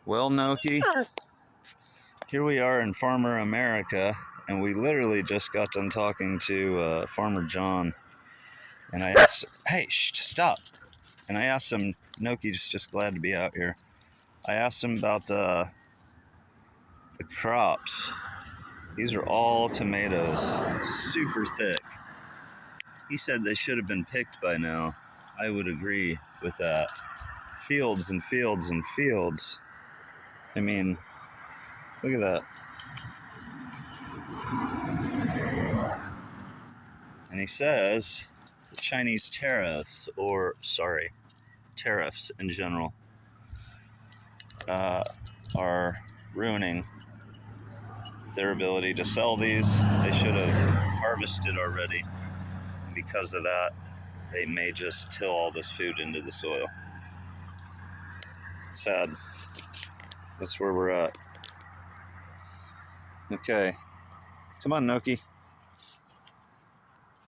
Well, Noki, here we are in Farmer America, and we literally just got done talking to Farmer John. And I asked, hey, stop. And I asked him, Noki's just glad to be out here. I asked him about the crops. These are all tomatoes, super thick. He said they should have been picked by now. I would agree with that. Fields and fields and fields. I mean, look at that. And he says the Chinese tariffs in general, are ruining their ability to sell these. They should have harvested already. Because of that, they may just till all this food into the soil. Sad. That's where we're at. Okay. Come on, Noki.